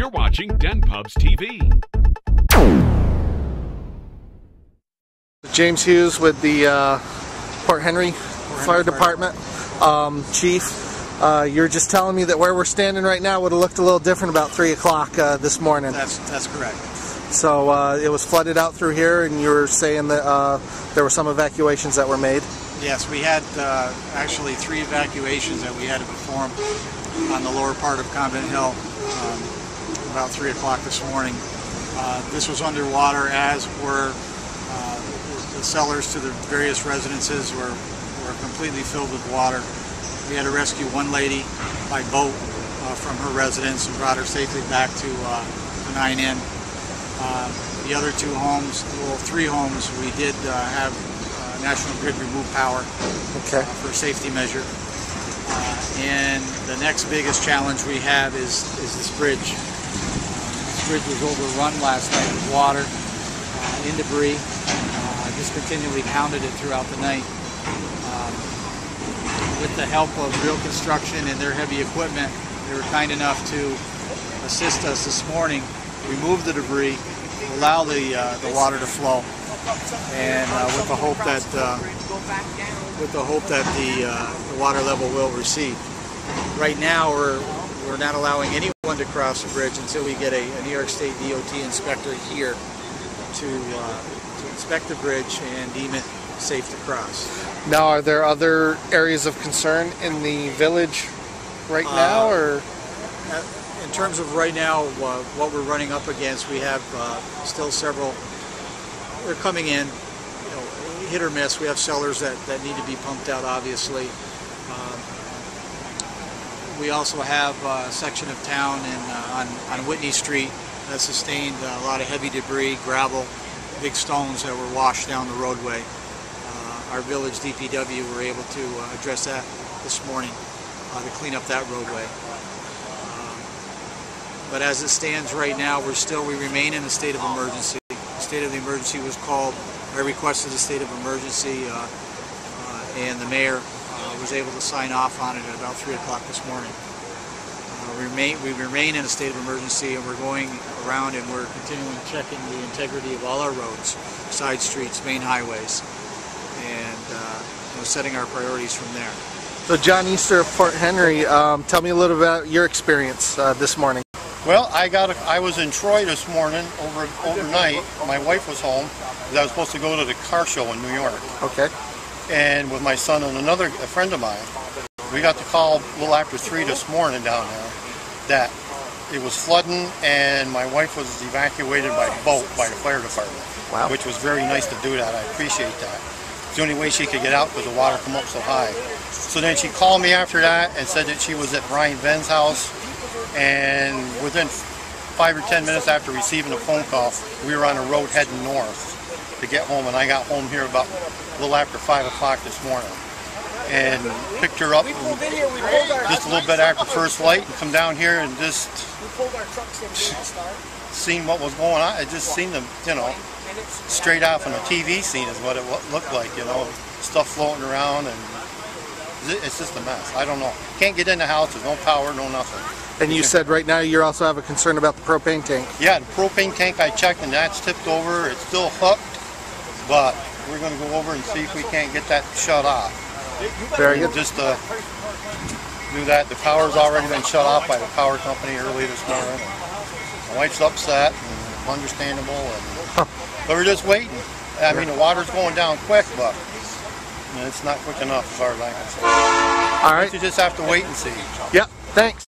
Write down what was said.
You're watching Den Pubs TV. James Hughes with the Port Henry Fire Department. Chief, you're just telling me that where we're standing right now would have looked a little different about 3 o'clock this morning. That's correct. So it was flooded out through here, and you were saying that there were some evacuations that were made? Yes, we had actually 3 evacuations that we had to perform on the lower part of Convent Hill about 3 o'clock this morning. This was underwater, as were the cellars to the various residences were completely filled with water. We had to rescue one lady by boat from her residence and brought her safely back to 9N. The other 2 homes, well, 3 homes, we did have National Grid remove power for safety measure. And the next biggest challenge we have is this bridge. This bridge was overrun last night with water and debris. Just continually pounded it throughout the night. With the help of Real Construction and their heavy equipment, they were kind enough to assist us this morning, remove the debris, allow the water to flow, and with the hope that the water level will recede. Right now, we're not allowing anyone to cross the bridge until we get a New York State DOT inspector here to inspect the bridge and deem it safe to cross. Now, are there other areas of concern in the village right now, or? In terms of right now, what we're running up against, we have still several. They're coming in, hit or miss. We have cellars that need to be pumped out, obviously. We also have a section of town on Whitney Street that sustained a lot of heavy debris, gravel, big stones that were washed down the roadway. Our village DPW were able to address that this morning to clean up that roadway. But as it stands right now, we remain in a state of emergency. The state of the emergency was called. I requested a state of emergency, and the mayor was able to sign off on it at about 3 o'clock this morning. We remain in a state of emergency, and we're going around and we're continuing checking the integrity of all our roads, side streets, main highways, and setting our priorities from there. So, John Easter of Port Henry, tell me a little about your experience this morning. Well, I was in Troy this morning overnight. My wife was home because I was supposed to go to the car show in New York. Okay. And with my son and a friend of mine, we got the call a little after 3 this morning down there that it was flooding and my wife was evacuated by boat by the fire department. Wow. Which was very nice to do that. I appreciate that. It's the only way she could get out because the water come up so high. So then she called me after that and said that she was at Brian Ben's house, and within 5 or 10 minutes after receiving the phone call, we were on the road heading north to get home, and I got home here about a little after 5 o'clock this morning and picked her up just a little bit after first light and come down here and just seen what was going on. I just seen them, straight off on a TV scene is what it looked like, stuff floating around, and it's just a mess. I don't know. Can't get in the house, there's no power, no nothing. And you said right now you also have a concern about the propane tank. Yeah, the propane tank I checked and that's tipped over. It's still hooked, but we're going to go over and see if we can't get that shut off. Very good. Just to do that. The power's already been shut off by the power company early this morning. My wife's upset, and understandable, but we're just waiting. I mean, the water's going down quick, but it's not quick enough as far as I can say. All right. You just have to wait and see. Yep. Thanks.